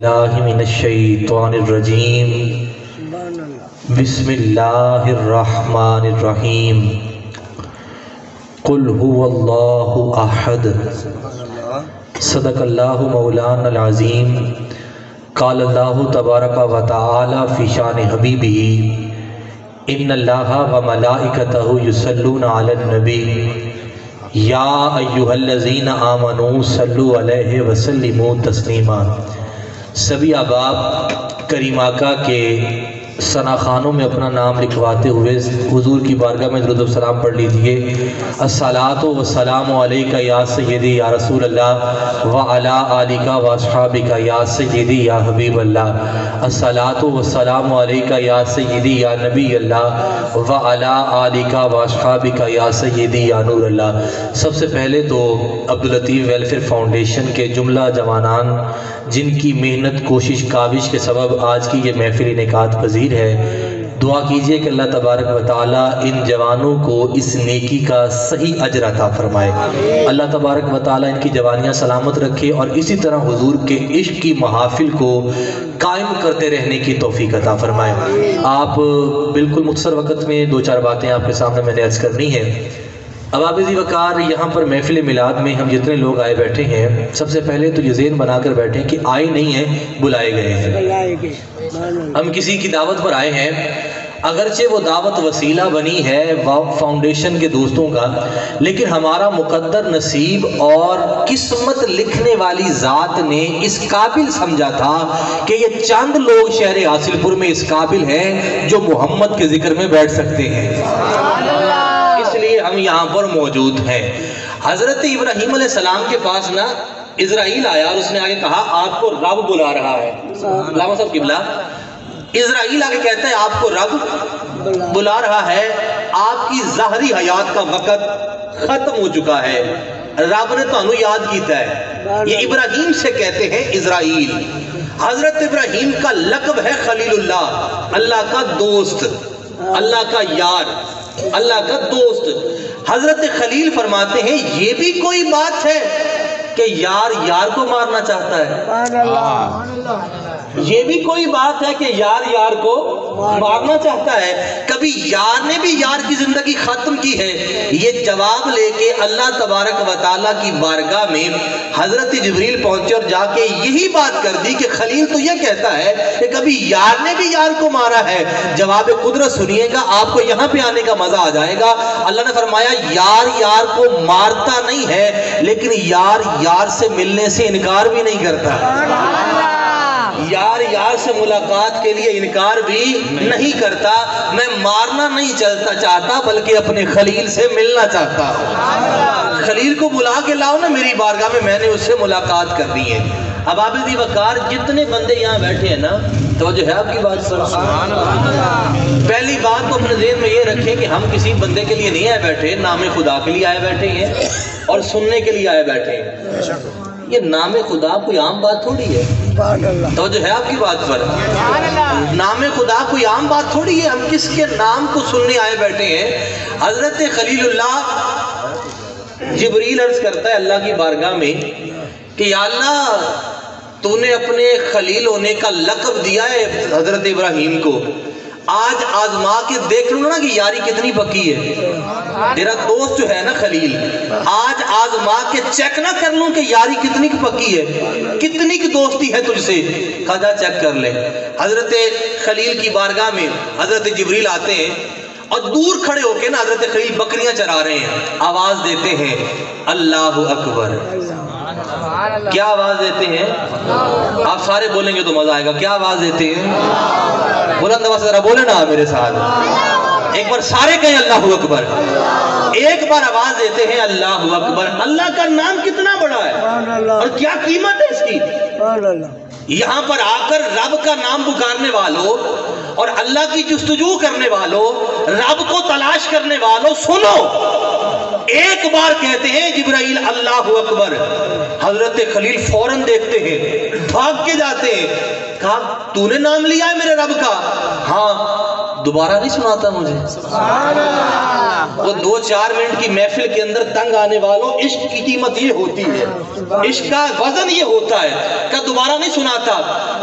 اللہ من الشیطان الرجیم بسم اللہ الرحمن الرحیم قل هو اللہ احد صدق اللہ مولانا العظیم قال اللہ تبارک و تعالی فی شان حبیبہ ان اللہ و ملائکتہ یصلون علی النبی یا ایھا الذین آمنوا صلوا علیہ وسلموا تسلیما۔ سبھی احباب کریم آقا کے ثناخانوں میں اپنا نام لکھواتے ہوئے حضور کی بارگاہ میں درود و سلام پڑھ لیجئے۔ الصلاۃ والسلام علیکہ یا سیدی یا رسول اللہ وعلی آلکہ واصحابکہ یا سیدی یا حبیب اللہ۔ الصلاۃ والسلام علیکہ یا سیدی یا نبی اللہ وعلی آلکہ واصحابکہ یا سیدی یا نور اللہ۔ سب سے پہلے تو عبداللطیف ویلفیئر فاؤنڈیشن کے جملہ جوانان جن کی محنت کوشش کاوش کے سبب آج کی یہ محفل انعقاد پذیر ہے، دعا کیجئے کہ اللہ تبارک و تعالی ان جوانوں کو اس نیکی کا صحیح اجر عطا فرمائے۔ اللہ تبارک و تعالی ان کی جوانیاں سلامت رکھے اور اسی طرح حضور کے عشق کی محافل کو قائم کرتے رہنے کی توفیق عطا فرمائے۔ آپ بالکل مختصر وقت میں دو چار باتیں آپ کے سامنے میں نے عرض کرنی ہے۔ اباب ذی وقار، یہاں پر محفل میلاد میں ہم جتنے لوگ آئے بیٹھے ہیں، سب سے پہلے تو یہ ذہن بنا کر بیٹھے ہیں کہ آئے نہیں ہیں، بلائے گئے ہیں۔ ہم کسی کی دعوت پر آئے ہیں، اگرچہ وہ دعوت وسیلہ بنی ہے فاؤنڈیشن کے دوستوں کا، لیکن ہمارا مقدر نصیب اور قسمت لکھنے والی ذات نے اس قابل سمجھا تھا کہ یہ چند لوگ شہر حاصل پور میں اس قابل ہیں جو محمد کے ذکر میں بیٹھ سکتے ہیں، اس لیے ہم یہاں پر موجود ہیں۔ حضرت ابراہیم علیہ السلام کے پاس نا اسرائیل آیا اور اس نے آگے کہا آپ کو رب بلا رہا ہے۔ علامہ صاحب قبلہ، اسرائیل آگے کہتا ہے آپ کو رب بلا رہا ہے، آپ کی ظاہری حیات کا وقت ختم ہو چکا ہے، رب نے تانوں یاد کیتا ہے۔ یہ ابراہیم سے کہتے ہیں اسرائیل۔ حضرت ابراہیم کا لقب ہے خلیل اللہ، اللہ کا دوست، اللہ کا یار، اللہ کا دوست۔ حضرت خلیل فرماتے ہیں یہ بھی کوئی بات ہے کہ یار یار کو مارنا چاہتا ہے، یہ بھی کوئی بات ہے کہ یار یار کو مارنا چاہتا ہے، کبھی یار نے بھی یار کی زندگی ختم کی ہے۔ یہ جواب لے کے اللہ تبارک و تعالیٰ کی بارگاہ میں حضرت جبریل پہنچے اور جا کے یہی بات کر دی کہ خلیل تو یہ کہتا ہے کہ کبھی یار نے بھی یار کو مارا ہے۔ جواب قدرت سنیے گا، آپ کو یہاں پہ آنے کا مزہ آ جائے گا۔ اللہ نے فرمایا یار یار کو مارتا نہیں ہے، لیکن یار یار سے ملنے سے انکار بھی نہیں کرتا، یار یار سے ملاقات کے لیے انکار بھی نہیں کرتا۔ میں مارنا نہیں چاہتا بلکہ اپنے خلیل سے ملنا چاہتا ہوں۔ خلیل کو بلا کے لاؤ نا میری بارگاہ میں نے اس سے ملاقات کرنی ہے۔ اب اباب ذی وقار جتنے بندے یہاں بیٹھے ہیں نا، توجہ ہے آپ کی بات پر؟ پہلی بات تو اپنے ذہن میں یہ رکھیں کہ ہم کسی بندے کے لیے نہیں آئے بیٹھے، نام خدا کے لیے آئے بیٹھے ہیں اور سننے کے لیے آئے بیٹھے ہیں۔ یہ نام خدا کوئی عام بات تھوڑی ہے، توجہ ہے آپ کی بات پر؟ نام خدا کوئی عام بات تھوڑی ہے، ہم کس کے نام کو سننے آئے بیٹھے ہیں؟ حضرت خلیل اللہ، جبریل عرض کرتا ہے اللہ کی بارگاہ میں کہ یا اللہ تو نے اپنے خلیل ہونے کا لقب دیا ہے حضرت ابراہیم کو، آج آزما کے دیکھ لوں نا کہ یاری کتنی پکی ہے، تیرا دوست جو ہے نا خلیل، آج آزما کے چیک نہ کر لوں کہ یاری کتنی پکی ہے، کتنی کی دوستی ہے تجھ سے، کہا چیک کر لے۔ حضرت خلیل کی بارگاہ میں حضرت جبریل آتے ہیں اور دور کھڑے ہو کے نا حضرت خلیل بکریاں چرا رہے ہیں، آواز دیتے ہیں اللہ اکبر۔ کیا آواز دیتے ہیں؟ آپ سارے بولیں گے تو مزہ آئے گا، کیا آواز دیتے ہیں؟ بلند آواز سے ذرا بولے نا میرے ساتھ، ایک بار سارے کہیں اللہ اکبر، ایک بار آواز دیتے ہیں اللہ اکبر۔ اللہ کا نام کتنا بڑا ہے اور کیا قیمت ہے اس کی۔ یہاں پر آ کر رب کا نام پکارنے والوں اور اللہ کی جستجو کرنے والوں، رب کو تلاش کرنے والوں، سنو، ایک بار کہتے ہیں جبرائیل اللہ اکبر، حضرت خلیل فوراً دیکھتے ہیں، بھاگ کے جاتے ہیں، کہا تو نے نام لیا ہے میرے رب کا؟ ہاں۔ دوبارہ نہیں سناتا مجھے؟ وہ 2-4 منٹ کی محفل کے اندر تنگ آنے والوں، عشق کی قیمت یہ ہوتی ہے، عشق کا وزن یہ ہوتا ہے کہ دوبارہ نہیں سناتا۔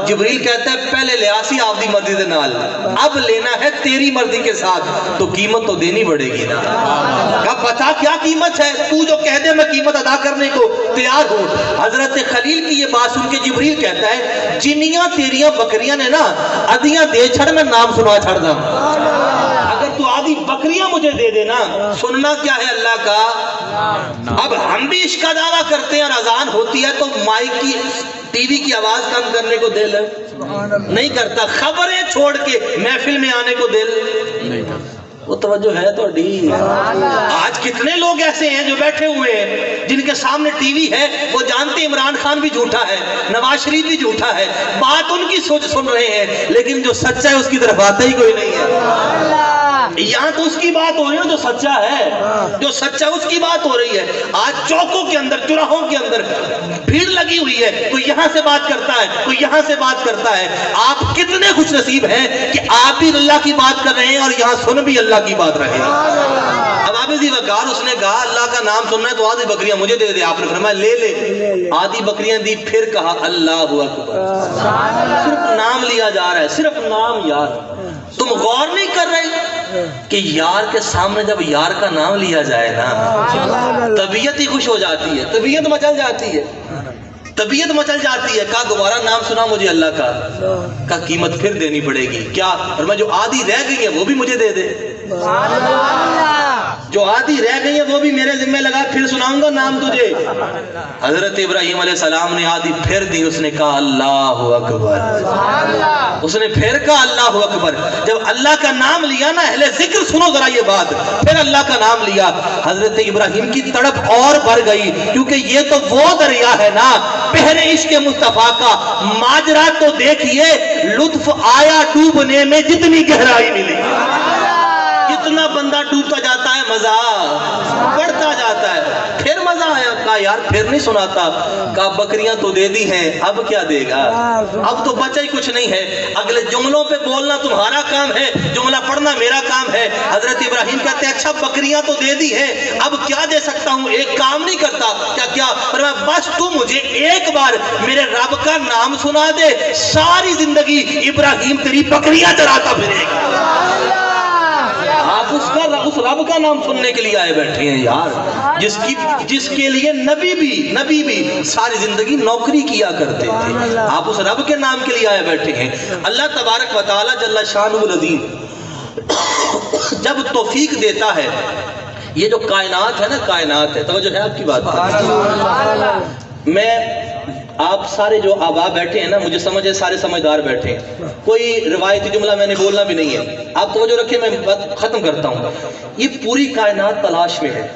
جبریل کہتا ہے پہلے لیاسی آپ دی مرضی دے نال، اب لینا ہے تیری مرضی کے ساتھ، تو قیمت تو دینی پڑے گی نا۔ کہا بتا کیا قیمت ہے، تو جو کہہ دے میں قیمت ادا کرنے کو تیار ہوں۔ حضرت خلیل کی یہ بات سن کے جبریل کہتا ہے جنیاں تیریاں بکریاں نے نا ادیاں دے چھڑ، میں نام سنا چھڑ دا، اگر تو آدھی بکریاں مجھے دے دینا۔ سننا کیا ہے اللہ کا؟ اب ہم بھی عشق کا دعویٰ کرتے ہیں اور اذان ہوتی ہے تو مائک کی ٹی وی کی آواز کم کرنے کو دل نہیں کرتا، خبریں چھوڑ کے محفل میں آنے کو دل نہیں کرتا۔ وہ توجہ ہے تو ڈی۔ آج کتنے لوگ ایسے ہیں جو بیٹھے ہوئے ہیں جن کے سامنے ٹی وی ہے، وہ جانتے عمران خان بھی جھوٹا ہے، نواز شریف بھی جھوٹا ہے، بات ان کی سوچ سن رہے ہیں، لیکن جو سچا ہے اس کی طرف آتا ہی کوئی نہیں ہے۔ یہاں تو اس کی بات ہو رہی ہے جو سچا ہے، جو سچا اس کی بات ہو رہی ہے۔ آج چوکوں کے اندر، چوراہوں کے اندر بھیڑ لگی ہوئی ہے، کوئی یہاں سے بات کرتا ہے، کوئی یہاں سے بات کرتا ہے۔ آپ کتنے خوش نصیب ہیں کہ آپ بھی اللہ کی بات کر رہے ہیں اور یہاں سن بھی اللہ کی بات رہے ہیں۔ اب آپ وقار اس نے کہا اللہ کا نام سننا ہے تو آدھی بکریاں مجھے دے دے، آپ نے فرمایا لے لے، آدھی بکریاں دی، پھر کہا اللہ اکبر۔ صرف نام لیا جا رہا ہے، صرف نام یار۔ تم غور نہیں کر رہے کہ یار کے سامنے جب یار کا نام لیا جائے نا طبیعت ہی خوش ہو جاتی ہے، طبیعت مچل جاتی ہے، طبیعت مچل جاتی ہے۔ کہا دوبارہ نام سنا مجھے اللہ کا، کہا قیمت پھر دینی پڑے گی کیا؟ اور میں جو آدھی رہ گئی ہے وہ بھی مجھے دے دے، جو آدھی رہ گئی ہے وہ بھی میرے ذمہ لگا، پھر سناؤں گا نام تجھے۔ حضرت ابراہیم علیہ السلام نے آدھی پھر دی، اس نے کہا اللہ اکبر، اس نے پھر کہا اللہ اکبر۔ جب اللہ کا نام لیا نا، اہل ذکر سنو ذرا یہ بات، پھر اللہ کا نام لیا، حضرت ابراہیم کی تڑپ اور بڑھ گئی، کیونکہ یہ تو وہ دریا ہے نا بحر عشق مصطفیٰ کا۔ ماجرا تو دیکھیے، لطف آیا ڈوبنے میں جتنی گہرائی ملی، جتنا بندہ ڈوبتا جاتا ہے مزہ بڑھتا جاتا ہے۔ پھر مزہ آیا، کہا یار پھر نہیں سناتا، کہا بکریاں تو دے دی ہیں، اب کیا دے گا؟ اب تو بچا ہی کچھ نہیں ہے، اگلے جملوں پہ بولنا تمہارا کام ہے، جملہ پڑھنا میرا کام ہے۔ حضرت ابراہیم کہتے ہیں اچھا بکریاں تو دے دی ہیں، اب کیا دے سکتا ہوں؟ ایک کام نہیں کرتا، کیا فرمایا بس تو مجھے ایک بار میرے رب کا نام سنا دے، ساری زندگی ابراہیم تیری بکریاں چراتا پھرے گا۔ آپ اس رب کا نام سننے کے لیے آئے بیٹھے ہیں یار، جس کے لیے نبی بھی ساری زندگی نوکری کیا کرتے تھے، آپ اس رب کے نام کے لیے آئے بیٹھے ہیں۔ اللہ تبارک و تعالی جل شانہ العظیم جب توفیق دیتا ہے، یہ جو کائنات ہے نا، کائنات ہے، توجہ ہے آپ کی بات پر؟ میں آپ سارے جو آبا بیٹھے ہیں نا، مجھے سمجھے سارے سمجھدار بیٹھے ہیں، کوئی روایتی جملہ میں نے بولنا بھی نہیں ہے، آپ توجہ رکھیں، میں بات ختم کرتا ہوں۔ یہ پوری کائنات تلاش میں ہے،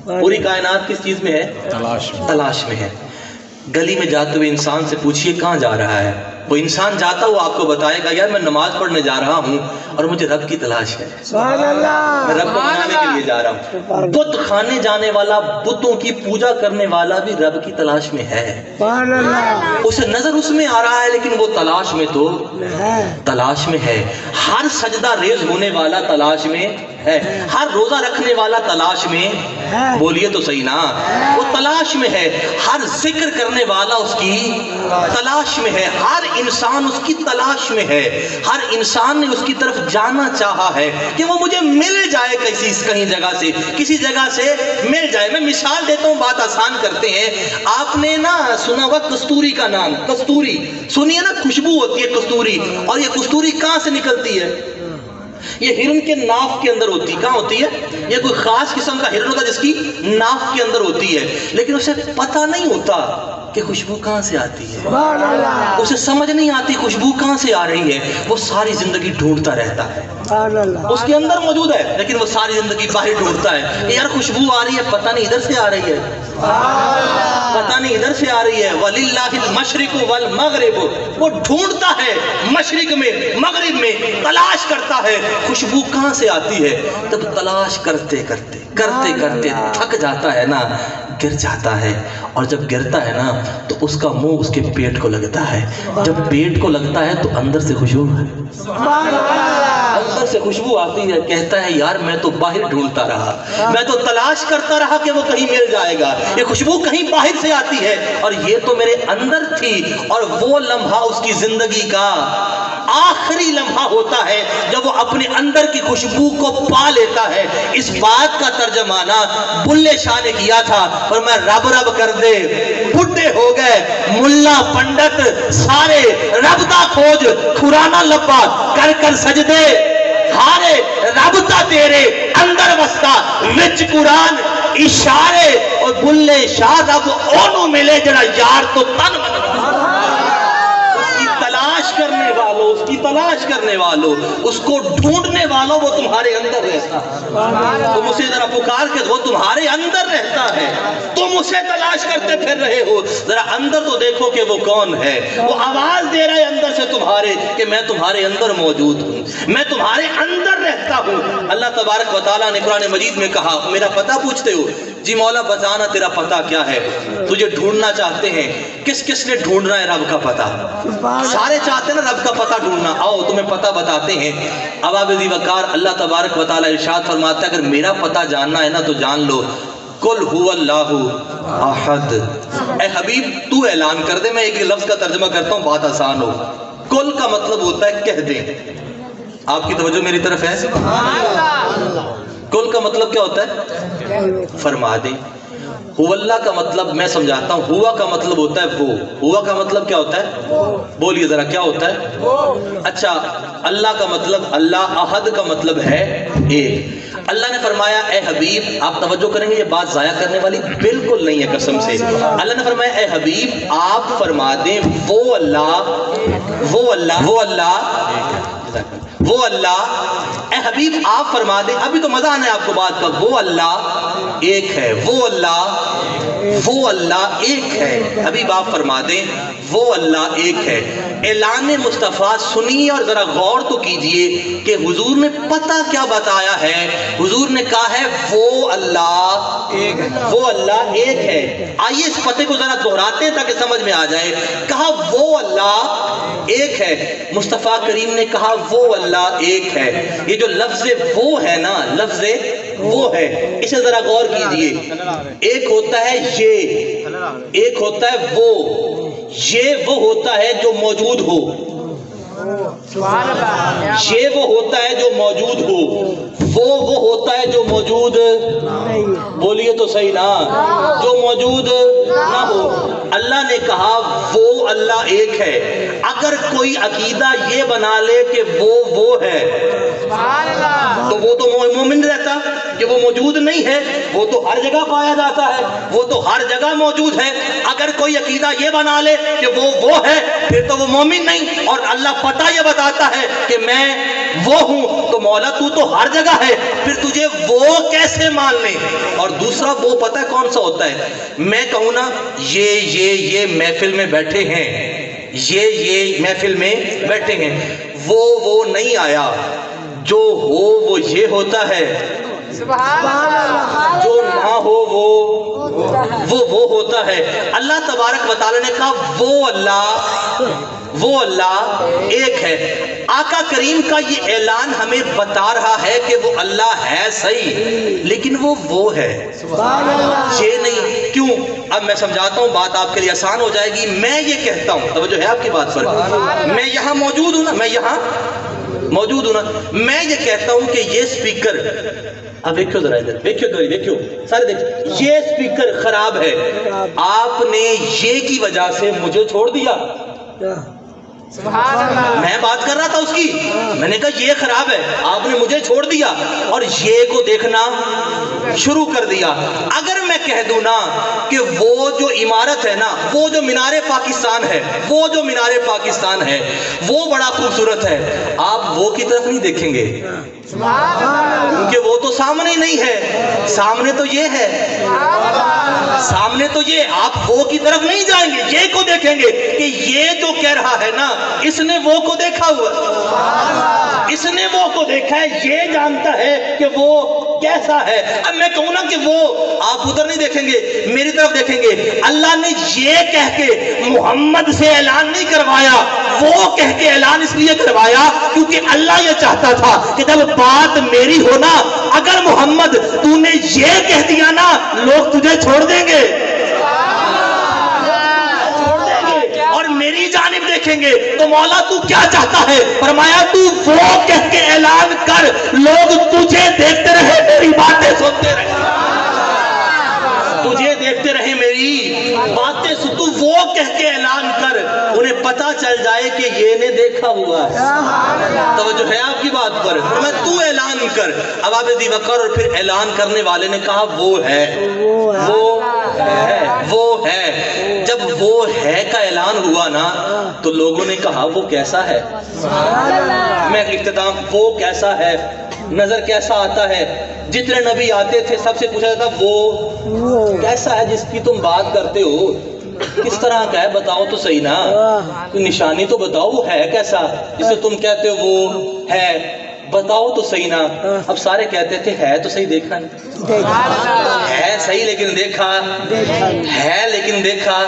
پوری کائنات کس چیز میں ہے؟ تلاش میں ہے۔ گلی میں جاتے ہوئے انسان سے پوچھئے کہاں جا رہا ہے، وہ انسان جاتا ہوا آپ کو بتائے گا یار میں نماز پڑھنے جا رہا ہوں اور مجھے رب کی تلاش ہے، میں رب کو منانے کے لیے جا رہا ہوں۔ بت خانے جانے والا، بتوں کی پوجا کرنے والا بھی رب کی تلاش میں ہے، اسے نظر اس میں آ رہا ہے لیکن وہ تلاش میں تو تلاش میں ہے۔ ہر سجدہ ریز ہونے والا تلاش میں ہے، ہر روزہ رکھنے والا تلاش میں، بولیے تو صحیح نا، وہ تلاش میں ہے۔ ہر ذکر کرنے والا اس کی تلاش میں ہے، ہر انسان اس کی تلاش میں ہے، ہر انسان نے اس کی طرف جانا چاہا ہے کہ وہ مجھے مل جائے کہیں جگہ سے، کسی جگہ سے مل جائے۔ میں مثال دیتا ہوں، بات آسان کرتے ہیں۔ آپ نے نا سنا ہوا کستوری کا نام، کستوری سنیے نا، خوشبو ہوتی ہے کستوری، اور یہ کستوری کہاں سے نکلتی ہے؟ یہ ہرن کے ناف کے اندر ہوتی ہے۔ کہاں ہوتی ہے؟ یہ کوئی خاص قسم کا ہرن ہوتا ہے جس کی ناف کے اندر ہوتی ہے، لیکن اسے پتہ نہیں ہوتا کہ خوشبو کہاں سے آتی ہے، اسے سمجھ نہیں آتی خوشبو کہاں سے آ رہی ہے، وہ ساری زندگی ڈھونڈتا رہتا ہے، اس کے اندر موجود ہے لیکن وہ ساری زندگی باہر ڈھونڈتا ہے کہ یار خوشبو آ رہی ہے، پتہ نہیں ادھر سے آ رہی ہے، پتہ نہیں ادھر سے آ رہی ہے۔ وَلِلَّهِ الْمَشْرِقُ وَالْمَغْرِبُ، وہ ڈھونڈتا ہے مشرق میں مغرب میں، تلاش کرتا ہے خوشبو کہاں سے آتی ہے۔ تب تلاش کرتے کرتے تھک جاتا ہے نا، گر جاتا ہے، اور جب گرتا ہے نا تو اس کا منہ اس کے پیٹ کو لگتا ہے، جب پیٹ کو لگتا ہے تو اندر سے خوشبو ہے، اندر سے خوشبو آتی ہے، کہتا ہے یار میں تو باہر ڈھونڈتا رہا، میں تو تلاش کرتا رہا کہ وہ کہیں مل جائے گا، یہ خوشبو کہیں باہر سے آتی ہے اور یہ تو میرے اندر تھی۔ اور وہ لمحہ اس کی زندگی کا آخری لمحہ ہوتا ہے جب وہ اپنے اندر کی خوشبو کو پا لیتا ہے۔ اس بات کا ترجمانہ بلے شاہ نے کیا تھا، اور میں رب رب کر دے بڈھے ہو گئے ملا پنڈت سارے، رب دا کھوج کھرانا لبا کر کر سجدے ہارے، رب دا تیرے اندر وستا وچ قرآن اشارے، اور بلے شاہ رب اونوں ملے جڑا یار تو تن کرنے والوں، اس کی تلاش کرنے والوں، اس کو ڈھونڈنے والوں، وہ تمہارے اندر رہتا ہے۔ تم اسے ذرا پکار کے وہ تمہارے اندر رہتا ہے، تم اسے تلاش کرتے پھر رہے ہو، ذرا اندر تو دیکھو کہ وہ کون ہے۔ وہ آواز دے رہا ہے اندر سے تمہارے کہ میں تمہارے اندر موجود ہوں، میں تمہارے اندر رہتا ہوں۔ اللہ تبارک و تعالیٰ نے قرآن مجید میں کہا، میرا پتہ پوچھتے ہو؟ جی مولا بتانا تیرا پتہ کیا ہے؟ تجھے ڈھونڈنا چاہتے ہیں، کس کس نے ڈھونڈنا ہے رب کا پتہ؟ سارے چاہتے ہیں نا رب کا پتہ ڈھونڈنا، آؤ تمہیں پتہ بتاتے ہیں۔ ابا ذی وقار اللہ تبارک و تعالیٰ ارشاد فرماتا ہے اگر میرا پتہ جاننا ہے نا تو جان لو، قل هو اللہ احد۔ اے حبیب تو اعلان کر دے، میں ایک لفظ کا ترجمہ کرتا ہوں بات آسان ہو۔ قل کا مطلب ہوتا ہے کہہ دیں، آپ کی توجہ میری طرف ہے؟ قل کا مطلب کیا ہوتا ہے؟ فرما دیں۔ ہو اللہ کا مطلب میں سمجھاتا ہوں، ہوا کا مطلب ہوتا ہے وہ، ہوا کا مطلب کیا ہوتا ہے؟ بولیے ذرا کیا ہوتا ہے؟ اچھا اللہ کا مطلب، اللہ احد کا مطلب ہے ایک۔ اللہ نے فرمایا اے حبیب، آپ توجہ کریں گے یہ بات ضائع کرنے والی بالکل نہیں ہے قسم سے، اللہ نے فرمایا اے حبیب آپ فرما دیں وہ اللہ، وہ اللہ، وہ اللہ، وہ اللہ، اے حبیب آپ فرما دیں، ابھی تو مزہ آنا ہے آپ کو بات کا، وہ اللہ ایک ہے، وہ اللہ ایک ہے۔ حبیب آپ فرما دیں وہ اللہ ایک ہے۔ اعلان مصطفیٰ سنیے اور ذرا غور تو کیجئے کہ حضور نے پتہ کیا بتایا ہے۔ حضور نے کہا ہے وہ اللہ ایک ہے۔ آئیے اس پتے کو ذرا دہراتے ہیں تاکہ سمجھ میں آ جائے۔ کہا وہ اللہ ایک ہے، مصطفیٰ کریم نے کہا وہ اللہ ایک ہے۔ یہ جو لفظ وہ ہے نا، لفظ وہ ہے، اسے ذرا غور کیجئے۔ ایک ہوتا ہے یہ، ایک ہوتا ہے وہ، یہ وہ ہوتا ہے جو موجود ہو، یہ وہ ہوتا ہے جو موجود ہو، وہ ہوتا ہے جو موجود، بولیے تو صحیح نا، جو موجود نہ ہو۔ اللہ نے کہا وہ اللہ ایک ہے۔ اگر کوئی عقیدہ یہ بنا لے کہ وہ ہے تو وہ تو مومن رہتا کہ وہ موجود نہیں ہے، وہ تو ہر جگہ پایا جاتا ہے، وہ تو ہر جگہ موجود ہے۔ اگر کوئی عقیدہ یہ بنا لے کہ وہ ہے پھر تو وہ مومن نہیں، اور اللہ پتہ یہ بتاتا ہے کہ میں وہ ہوں، تو مولا تو ہر جگہ ہے، پھر تجھے وہ کیسے مان لیں؟ اور دوسرا وہ پتہ ہے کون سا ہوتا ہے؟ میں کہوں نا یہ محفل میں بیٹھے ہیں، یہ محفل میں بیٹھے ہیں، وہ نہیں آیا، جو ہو وہ یہ ہوتا ہے، جو نہ ہو وہ ہوتا ہے۔ اللہ تبارک و تعالی نے کہا وہ اللہ ایک ہے۔ آقا کریم کا یہ اعلان ہمیں بتا رہا ہے کہ وہ اللہ ہے صحیح، لیکن وہ ہے، یہ نہیں۔ کیوں؟ اب میں سمجھاتا ہوں، بات آپ کے لیے آسان ہو جائے گی۔ میں یہ کہتا ہوں، توجہ ہے آپ کی بات پر، میں یہاں موجود ہوں نا، میں یہ کہتا ہوں کہ یہ سپیکر، اب دیکھو ذرا ادھر، دیکھو سارے دیکھو، یہ سپیکر خراب ہے، آپ نے یہ کی وجہ سے مجھے چھوڑ دیا۔ میں بات کر رہا تھا اس کی، میں نے کہا یہ خراب ہے، آپ نے مجھے چھوڑ دیا اور یہ کو دیکھنا شروع کر دیا۔ اگر میں کہہ دوں نا کہ وہ جو عمارت ہے نا، وہ جو مینار پاکستان ہے، وہ بڑا خوبصورت ہے، آپ وہ کی طرف نہیں دیکھیں گے کیونکہ وہ تو سامنے نہیں ہے، سامنے تو یہ ہے، سامنے تو یہ، آپ وہ کی طرف نہیں جائیں گے، یہ کو دیکھیں گے کہ یہ جو کہہ رہا ہے نا، اس نے وہ کو دیکھا ہوا، اس نے وہ کو دیکھا ہے، یہ جانتا ہے کہ وہ کیسا ہے۔ اب میں کہوں نا کہ وہ، آپ ادھر نہیں دیکھیں گے، میری طرف دیکھیں گے۔ اللہ نے یہ کہہ کے محمد سے اعلان نہیں کروایا وہ کہہ کے اعلان اس لیے کروایا کیونکہ اللہ یہ چاہتا تھا کہ جب بات میری ہونا، اگر محمد تو نے یہ کہہ دیا نا، لوگ تجھے چھوڑ دیں گے اور میری جانب دیکھیں گے۔ تو مولا تو کیا چاہتا ہے؟ فرمایا تو وہ کہہ کے اعلان کر، لوگ تجھے دیکھتے رہے، میری باتیں سنتے رہے، تجھے دیکھتے رہے، میری باتیں سن، تو وہ کہہ کے اعلان کر، انہیں پتا چل جائے کہ یہ نے دیکھا ہوا ہے۔ توجہ ہے آپ کی بات پر؟ فرمایا تو اعلان کر۔ اب آپ ابی بکر اور پھر اعلان کرنے والے نے کہا وہ ہے، وہ ہے۔ جب وہ ہے کا اعلان ہوا نا تو لوگوں نے کہا وہ کیسا ہے؟ میں اختتام، وہ کیسا ہے، نظر کیسا آتا ہے؟ جتنے نبی آتے تھے سب سے پوچھا جاتا وہ کیسا ہے جس کی تم بات کرتے ہو، کس طرح کا ہے بتاؤ تو صحیح نا، کوئی نشانی تو بتاؤ، وہ ہے کیسا جسے تم کہتے ہو وہ ہے، بتاؤ تو صحیح نا۔ اب سارے کہتے تھے ہے تو صحیح، دیکھا نہیں ہے صحیح لیکن دیکھا ہے، لیکن دیکھا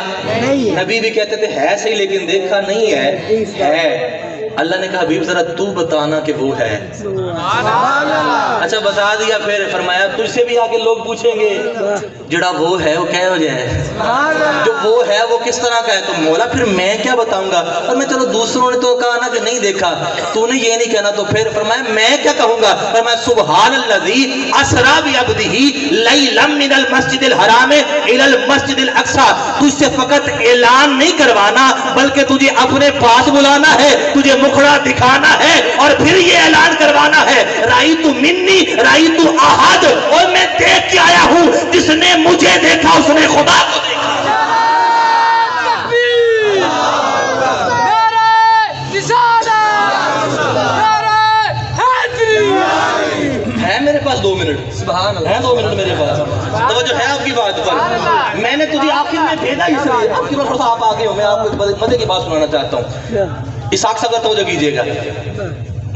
نبی بھی کہتے تھے ہے صحیح لیکن دیکھا نہیں ہے۔ اللہ نے کہا حبیب ذرا تو بتانا کہ وہ ہے۔ اچھا بتا دیا، پھر فرمایا تجھ سے بھی آگے لوگ پوچھیں گے جڑا وہ ہے وہ کیا ہو جائے، جو وہ ہے وہ کس طرح کا ہے؟ تو مولا پھر میں کیا بتاؤں گا؟ اور میں چلو دوسروں نے تو کہا نا کہ نہیں دیکھا، تو نے یہ نہیں کہنا، تو پھر فرمایا میں کیا کہوں گا؟ فرمایا سبحان الذی اسریٰ بعبدہ لیلا من المسجد الحرام الی المسجد الاقصی۔ تجھ سے فقط اعلان نہیں کروانا بلکہ تجھے اپنے پاس بلانا ہے، تجھے مکھڑا دکھانا ہے اور پھر یہ اعلان کروانا ہے رائیت منی رائیت احد، اور میں دیکھ کے آیا ہوں، جس نے مجھے دیکھا اس نے خدا کو دیکھا۔ ہے میرے پاس 2 منٹ، سبحان اللہ، ہے 2 منٹ میرے پاس، توجہ ہے آپ کی بات پر؟ میں نے تجھے آخر میں بھیجا اس لیے، آپ کی بات آپ آگے ہو، میں آپ کو مزے کی بات سنانا چاہتا ہوں، اسحاق صاحب کا توجہ کیجئے گا۔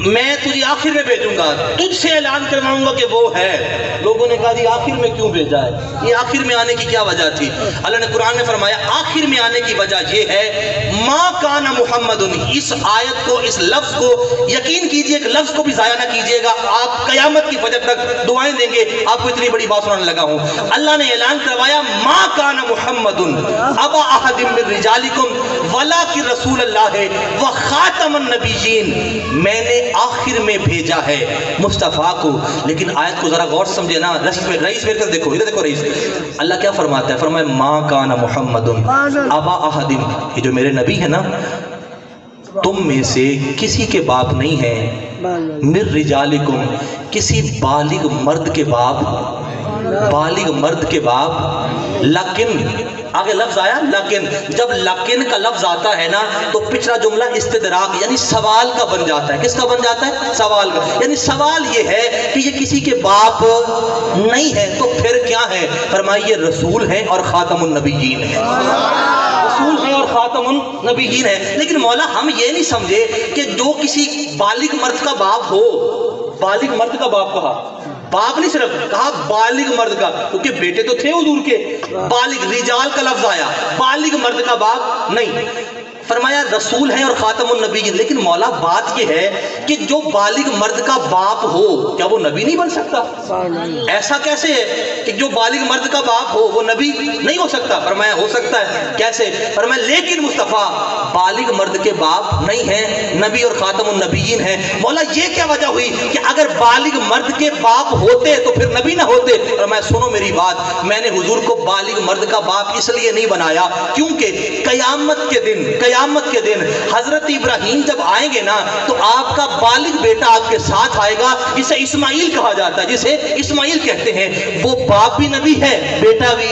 میں تجھے آخر میں بھیجوں گا، تجھ سے اعلان کرواؤں گا کہ وہ ہے۔ لوگوں نے کہا جی آخر میں کیوں بھیجا ہے؟ یہ آخر میں آنے کی کیا وجہ تھی؟ اللہ نے قرآن میں فرمایا آخر میں آنے کی وجہ یہ ہے ما کان محمد، اس آیت کو، اس لفظ کو یقین کیجئے، ایک لفظ کو بھی ضائع نہ کیجئے گا، آپ قیامت کی فجر تک دعائیں دیں گے۔ آپ کو اتنی بڑی بات سنانے لگا ہوں، اللہ نے اعلان کروایا ما کان محمد ابا احد من رجالکم ولکن رسول اللہ وخاتم النبیین، میں نے آخر میں بھیجا ہے مصطفیٰ کو۔ لیکن آیت کو ذرا غور سمجھے نا، رئیس میرے طرف دیکھو، ادھر دیکھو رئیس، اللہ کیا فرماتا ہے؟ فرمایا ما کان محمد ابا احد، یہ جو میرے نبی ہے نا، تم میں سے کسی کے باپ نہیں ہے، من رجالکم، کسی بالغ مرد کے باپ، بالغ مرد کے باپ، لیکن آگے لفظ آیا لیکن، جب لیکن کا لفظ آتا ہے نا تو پچھلا جملہ استدراک یعنی سوال کا بن جاتا ہے۔ کس کا بن جاتا ہے؟ سوال کا، یعنی سوال یہ ہے کہ یہ کسی کے باپ نہیں ہے تو پھر کیا ہے؟ فرمایا یہ رسول ہیں اور خاتم النبیین ہیں، رسول ہیں اور خاتم النبیین ہیں۔ لیکن مولا ہم یہ نہیں سمجھے کہ جو کسی بالغ مرد کا باپ ہو، بالغ مرد کا باپ کہا، باپ نہیں صرف کہا بالغ مرد کا، کیونکہ بیٹے تو تھے حضور کے، بالغ رجال کا لفظ آیا، بالغ مرد کا باپ نہیں۔ فرمایا رسول ہیں اور خاتم النبیین، لیکن مولا بات یہ ہے کہ جو بالغ مرد کا باپ ہو کیا وہ نبی نہیں بن سکتا؟ ایسا کیسے ہے کہ جو بالغ مرد کا باپ ہو وہ نبی نہیں ہو سکتا؟ فرمایا ہو سکتا ہے۔ کیسے؟ فرمایا لیکن مصطفیٰ بالغ مرد کے باپ نہیں ہیں، نبی اور خاتم النبیین ہیں۔ مولا یہ کیا وجہ ہوئی کہ اگر بالغ مرد کے باپ ہوتے تو پھر نبی نہ ہوتے؟ فرمایا سنو میری بات، میں نے حضور کو بالغ مرد کا باپ اس لیے نہیں بنایا کیونکہ قیامت کے دن حضرت ابراہیم جب آئیں گے نا تو آپ کا بالغ بیٹا آپ کے ساتھ آئے گا، جسے اسماعیل کہا جاتا ہے، جسے اسماعیل کہتے ہیں۔ وہ باپ بھی نبی ہے، بیٹا بھی،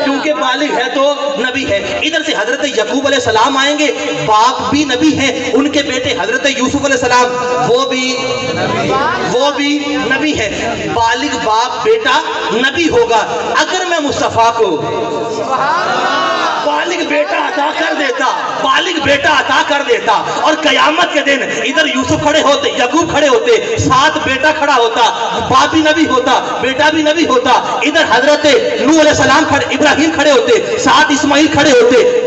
کیونکہ بالغ ہے تو نبی ہے۔ ادھر سے حضرت یعقوب علیہ السلام آئیں گے، باپ بھی نبی ہیں، ان کے بیٹے حضرت یوسف علیہ السلام وہ بھی نبی ہیں۔ بالغ باپ بیٹا نبی ہوگا۔ اگر میں مصطفیٰ کو بالغ بیٹا عطا کر دیتا اور قیامت کے دن ادھر یوسف کھڑے ہوتے، یعقوب کھڑے ہوتے، ساتھ بیٹا کھڑا ہوتا، باپ بھی نبی ہوتا، بیٹا بھی نبی ہوتا، ادھر حضرت نوح علیہ السلام ابراہیم کھڑے ہوتے، ساتھ اسماعیل کھڑے ہوتے،